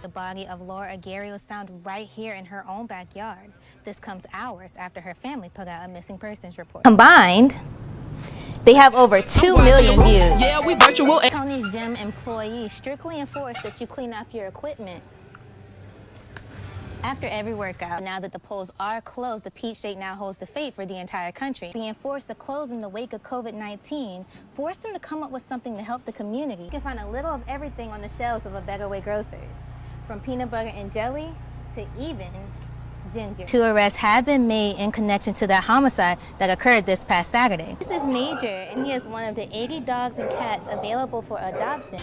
The body of Laura Aguirre was found right here in her own backyard. This comes hours after her family put out a missing persons report. Combined, they have over 2 million views. Yeah, we virtual. Tony's gym employees strictly enforce that you clean up your equipment after every workout. Now that the polls are closed, the Peach State now holds the fate for the entire country. Being forced to close in the wake of COVID-19 forced them to come up with something to help the community. You can find a little of everything on the shelves of a Better Way Grocers, from peanut butter and jelly to even ginger. 2 arrests have been made in connection to that homicide that occurred this past Saturday. This is Major, and he is one of the 80 dogs and cats available for adoption.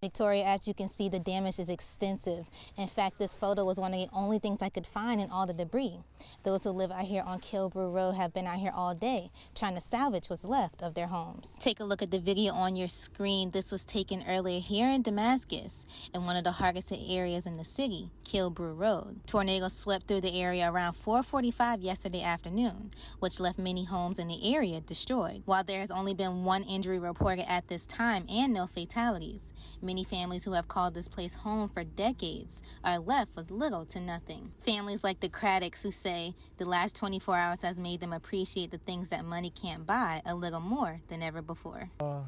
Victoria, as you can see, the damage is extensive. In fact, this photo was one of the only things I could find in all the debris. Those who live out here on Kilbrew Road have been out here all day trying to salvage what's left of their homes. Take a look at the video on your screen. This was taken earlier here in Damascus, in one of the hardest hit areas in the city, Kilbrew Road. Tornadoes swept through the area around 4:45 yesterday afternoon, which left many homes in the area destroyed. While there has only been 1 injury reported at this time and no fatalities, many families who have called this place home for decades are left with little to nothing. Families like the Craddocks, who say the last 24 hours has made them appreciate the things that money can't buy a little more than ever before. A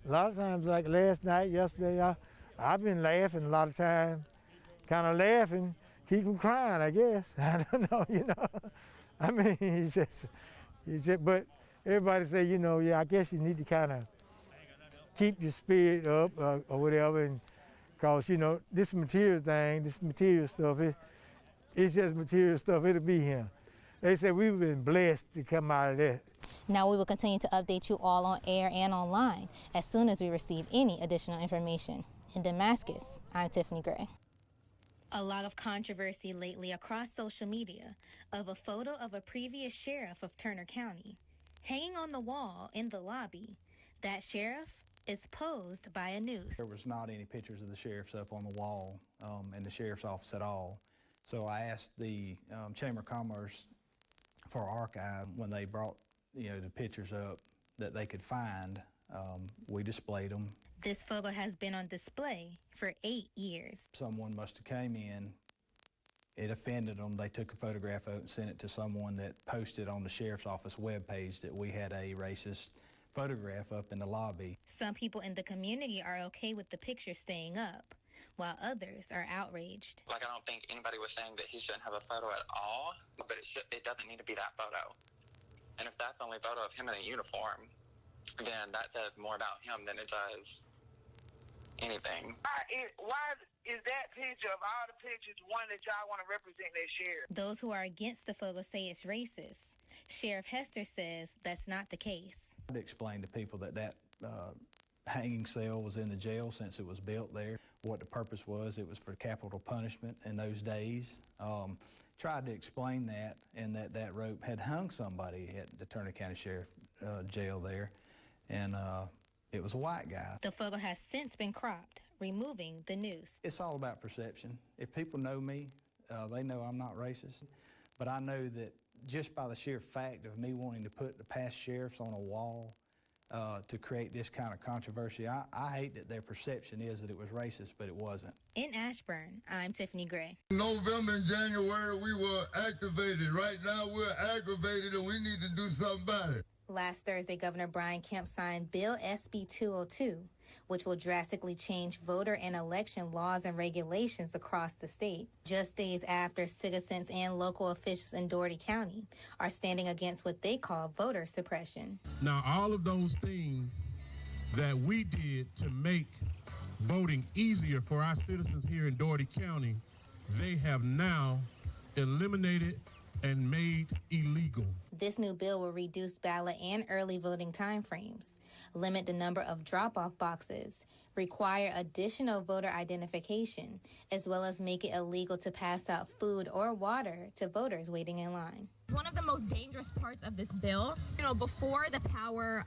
lot of times, like last night, yesterday, I've been laughing a lot of times, kind of laughing, keep them crying, I guess. I don't know, you know. I mean, it's just, but everybody say, you know, yeah, I guess you need to kind of keep your spirit up or whatever, and cause you know this material thing, this material stuff, it's just material stuff. It'll be here. They said we've been blessed to come out of that. Now we will continue to update you all on air and online as soon as we receive any additional information. In Damascus, I'm Typhani Gray. A lot of controversy lately across social media of a photo of a previous sheriff of Turner County hanging on the wall in the lobby. That sheriff is posed by a noose. There was not any pictures of the sheriffs up on the wall in the sheriff's office at all. So I asked the Chamber of Commerce for archive when they brought the pictures up that they could find. We displayed them. This photo has been on display for 8 years. Someone must have came in, it offended them, they took a photograph of it and sent it to someone that posted on the sheriff's office webpage that we had a racist photograph up in the lobby. Some people in the community are okay with the picture staying up, while others are outraged. Like, I don't think anybody was saying that he shouldn't have a photo at all, but it doesn't need to be that photo. And if that's the only photo of him in a uniform, then that says more about him than it does anything. Why is that picture of all the pictures one that y'all want to represent that sheriff? Those who are against the photo say it's racist. Sheriff Hester says that's not the case. To explain to people that hanging cell was in the jail since it was built there. What the purpose was, it was for capital punishment in those days. Tried to explain that, and that rope had hung somebody at the Turner County Sheriff jail there, and it was a white guy. The photo has since been cropped, removing the noose. It's all about perception. If people know me, they know I'm not racist, but I know that just by the sheer fact of me wanting to put the past sheriffs on a wall to create this kind of controversy, I hate that their perception is that it was racist, but it wasn't. In Ashburn, I'm Typhani Gray. In November and January, we were activated. Right now, we're aggravated, and we need to do something about it. Last Thursday, Governor Brian Kemp signed Bill SB 202, which will drastically change voter and election laws and regulations across the state, just days after citizens and local officials in Dougherty County are standing against what they call voter suppression. Now, all of those things that we did to make voting easier for our citizens here in Dougherty County, they have now eliminated and made illegal. This new bill will reduce ballot and early voting timeframes, limit the number of drop-off boxes, require additional voter identification, as well as make it illegal to pass out food or water to voters waiting in line. One of the most dangerous parts of this bill, before the power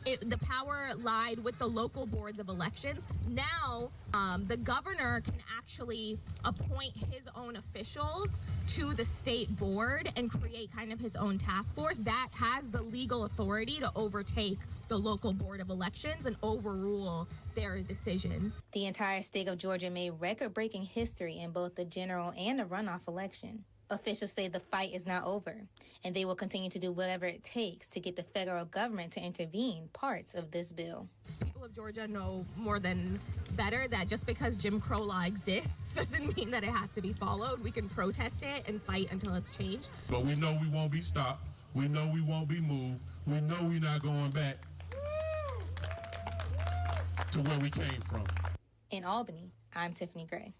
the power lied with the local boards of elections. Now, the governor can actually appoint his own officials to the state board and create kind of his own task force that has the legal authority to overtake the local board of elections and overrule their decisions. The entire state of Georgia made record-breaking history in both the general and the runoff election. Officials say the fight is not over, and they will continue to do whatever it takes to get the federal government to intervene parts of this bill. People of Georgia know more than better that just because Jim Crow law exists doesn't mean that it has to be followed. We can protest it and fight until it's changed. But we know we won't be stopped. We know we won't be moved. We know we're not going back to where we came from. In Albany, I'm Tiffany Gray.